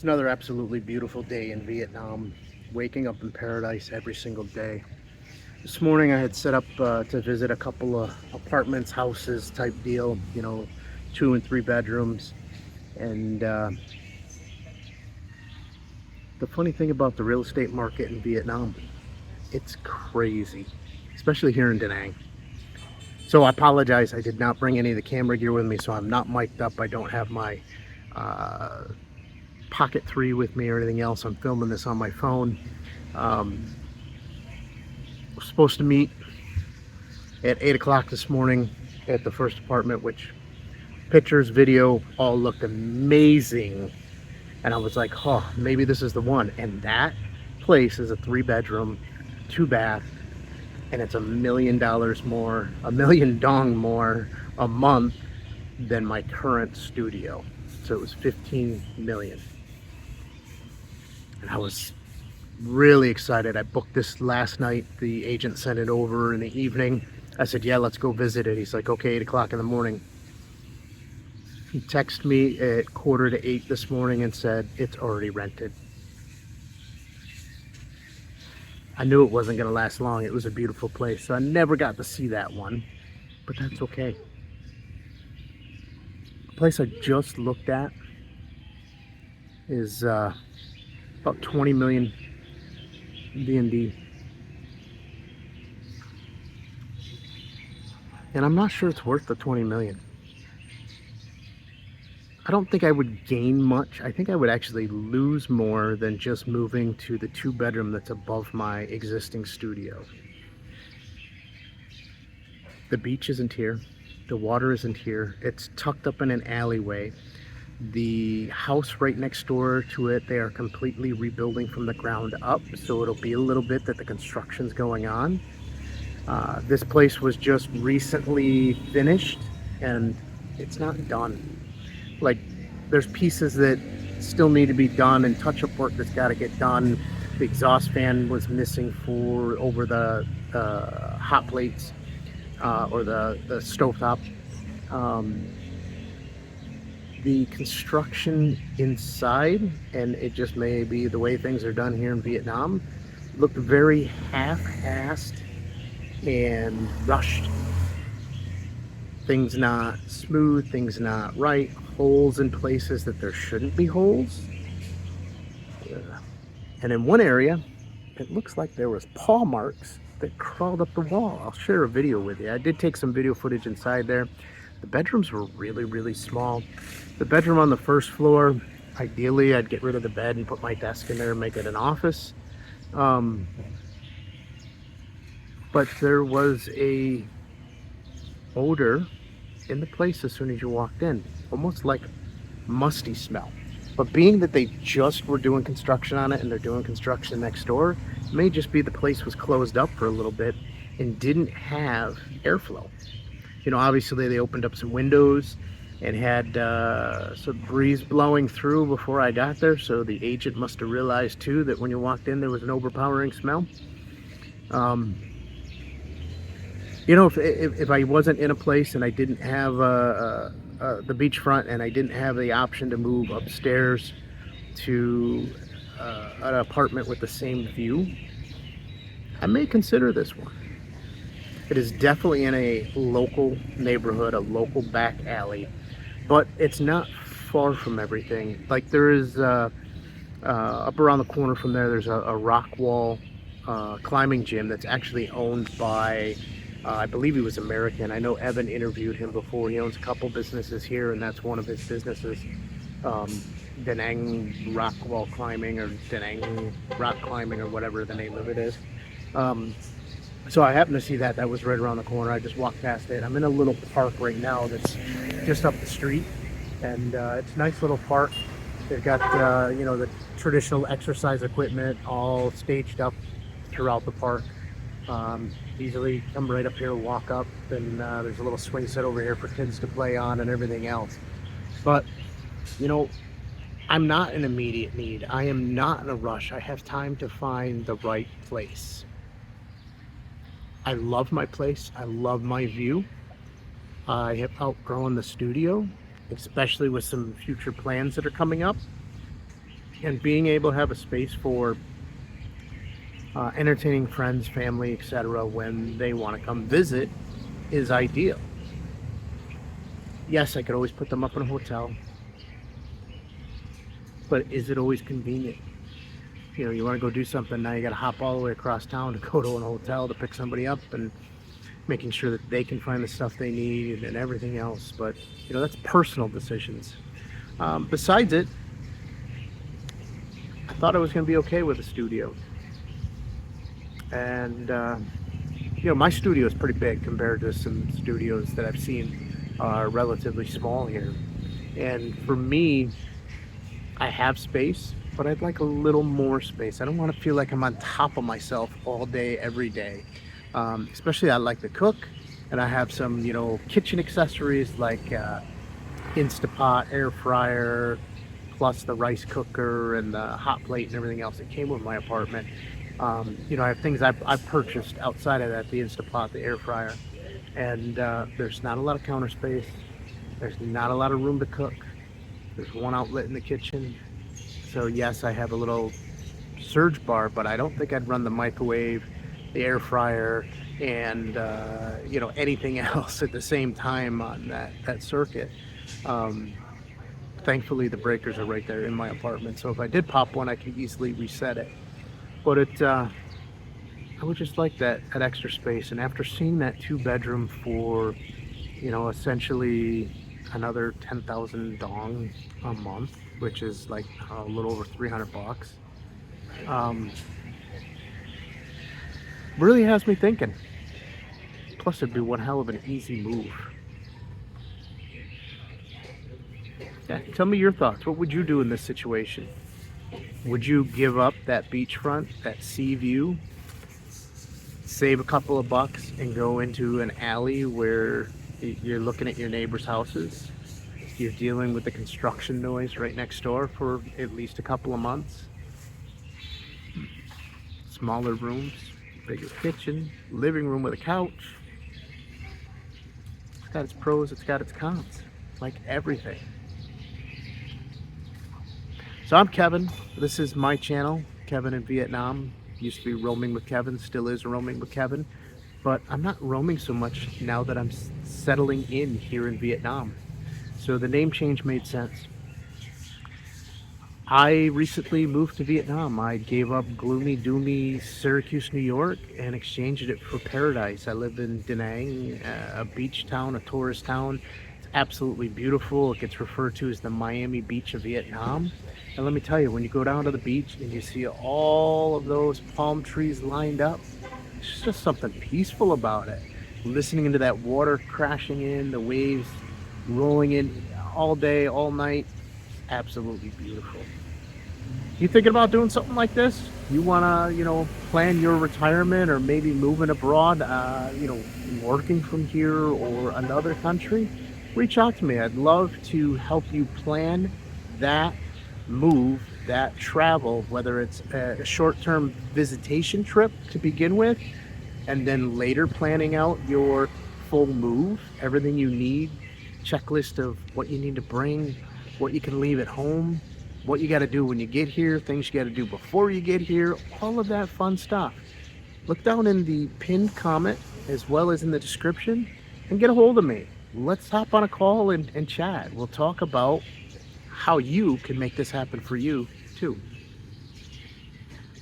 It's another absolutely beautiful day in Vietnam, waking up in paradise every single day. This morning I had set up to visit a couple of apartments, houses type deal, 2 and 3 bedrooms. And the funny thing about the real estate market in Vietnam, it's crazy, especially here in Da Nang. So I apologize, I did not bring any of the camera gear with me, so I'm not mic'd up. I don't have my uh, Pocket 3 with me or anything else. I'm filming this on my phone. We're supposed to meet at 8 o'clock this morning at the first apartment, which pictures, video, all looked amazing. And I was like, oh, maybe this is the one. And that place is a 3 bedroom, 2 bath, and it's $1 million more, a million dong more a month than my current studio. So it was 15 million. And I was really excited. I booked this last night. The agent sent it over in the evening. I said, yeah, let's go visit it. He's like, okay, 8 o'clock in the morning. He texted me at 7:45 this morning and said, it's already rented. I knew it wasn't going to last long. It was a beautiful place. So I never got to see that one, but that's okay. The place I just looked at is about 20 million VND. And I'm not sure it's worth the 20 million. I don't think I would gain much. I think I would actually lose more than just moving to the 2 bedroom that's above my existing studio. The beach isn't here. The water isn't here. It's tucked up in an alleyway. The house right next door to it, they are completely rebuilding from the ground up. So it'll be a little bit that the construction's going on. This place was just recently finished and it's not done. Like, there's pieces that still need to be done and touch-up work that's got to get done. The exhaust fan was missing for over the hot plates or the stovetop. The construction inside, and it just may be the way things are done here in Vietnam, looked very half-assed and rushed. Things not smooth, things not right, holes in places that there shouldn't be holes. And in one area, it looks like there was paw marks that crawled up the wall. I'll share a video with you. I did take some video footage inside there. The bedrooms were really, really small. The bedroom on the first floor, ideally I'd get rid of the bed and put my desk in there and make it an office. But there was a odor in the place as soon as you walked in, almost like musty smell. But being that they just were doing construction on it and they're doing construction next door, it may just be the place was closed up for a little bit and didn't have airflow. Obviously they opened up some windows and had some breeze blowing through before I got there, so the agent must have realized too that when you walked in there was an overpowering smell. If I wasn't in a place and I didn't have the beachfront and I didn't have the option to move upstairs to an apartment with the same view, I may consider this one. It is definitely in a local neighborhood, a local back alley, but it's not far from everything. Like, there is up around the corner from there, there's a rock wall climbing gym that's actually owned by I believe he was American. I know Evan interviewed him before. He owns a couple businesses here, and that's one of his businesses. Da Nang Rock Wall Climbing, or Da Nang Rock Climbing, or whatever the name of it is. So I happened to see that. That was right around the corner. I just walked past it. I'm in a little park right now that's just up the street, and it's a nice little park. They've got the traditional exercise equipment all staged up throughout the park. Easily come right up here, walk up, and there's a little swing set over here for kids to play on and everything else. But I'm not in immediate need. I am not in a rush. I have time to find the right place. I love my place. I love my view. I have outgrown the studio, especially with some future plans that are coming up. And being able to have a space for entertaining friends, family, etc. when they want to come visit is ideal. Yes, I could always put them up in a hotel, but is it always convenient? You know, you want to go do something, now you got to hop all the way across town to go to an hotel to pick somebody up, and making sure that they can find the stuff they need and everything else. But you know, that's personal decisions. Besides it, I thought I was going to be okay with a studio, and you know, my studio is pretty big compared to some studios that I've seen are relatively small here. And for me, I have space, but I'd like a little more space. I don't want to feel like I'm on top of myself all day, every day. Especially I like to cook, and I have some, you know, kitchen accessories like Instapot, air fryer, plus the rice cooker and the hot plate and everything else that came with my apartment. You know, I have things I've purchased outside of that, the Instapot, the air fryer, and there's not a lot of counter space. There's not a lot of room to cook. There's one outlet in the kitchen. So yes, I have a little surge bar, but I don't think I'd run the microwave, the air fryer, and you know, anything else at the same time on that circuit. Thankfully, the breakers are right there in my apartment, so if I did pop one, I could easily reset it. But I would just like that extra space. And after seeing that 2-bedroom for, you know, essentially another 10,000 dong a month, which is like a little over 300 bucks, really has me thinking. Plus, it'd be one hell of an easy move. Yeah, tell me your thoughts. What would you do in this situation? Would you give up that beachfront, that sea view, save a couple of bucks, and go into an alley where you're looking at your neighbors' houses? You're dealing with the construction noise right next door for at least a couple of months. Smaller rooms, bigger kitchen, living room with a couch. It's got its pros, it's got its cons, like everything. So I'm Kevin. This is my channel, Kevin in Vietnam. Used to be Roaming with Kevin, still is Roaming with Kevin. But I'm not roaming so much now that I'm settling in here in Vietnam. So the name change made sense. I recently moved to Vietnam. I gave up gloomy, doomy Syracuse, New York, and exchanged it for paradise. I live in Da Nang, a beach town, a tourist town. It's absolutely beautiful. It gets referred to as the Miami Beach of Vietnam. And let me tell you, when you go down to the beach and you see all of those palm trees lined up, it's just something peaceful about it. Listening to that water crashing in, the waves rolling in all day, all night, absolutely beautiful. You thinking about doing something like this? You want to, you know, plan your retirement or maybe moving abroad, you know, working from here or another country? Reach out to me. I'd love to help you plan that move, that travel, whether it's a short-term visitation trip to begin with, and then later planning out your full move, everything you need, checklist of what you need to bring, what you can leave at home, what you got to do when you get here, things you got to do before you get here, all of that fun stuff. Look down in the pinned comment as well as in the description and get a hold of me. Let's hop on a call and chat. We'll talk about how you can make this happen for you too.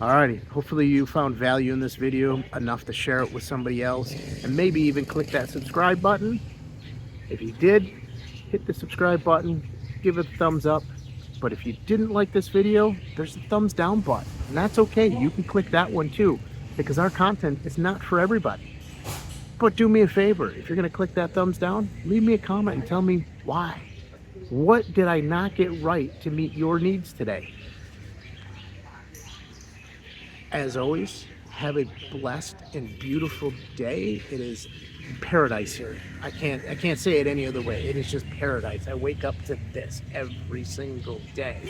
Alrighty, hopefully you found value in this video enough to share it with somebody else, and maybe even click that subscribe button. If you did, hit the subscribe button, give it a thumbs up. But if you didn't like this video, there's a thumbs down button, and that's okay. You can click that one too, because our content is not for everybody. But do me a favor, if you're gonna click that thumbs down, leave me a comment and tell me why. What did I not get right to meet your needs today? As always, have a blessed and beautiful day. It is paradise here. I can't say it any other way. It is just paradise. I wake up to this every single day.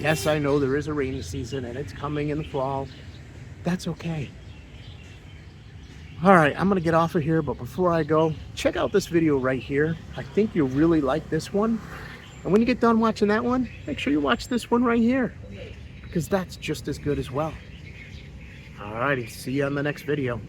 Yes, I know there is a rainy season and it's coming in the fall. That's okay. All right, I'm gonna get off of here, but before I go, check out this video right here. I think you'll really like this one. And when you get done watching that one, make sure you watch this one right here. because that's just as good as well. Alrighty, see you on the next video.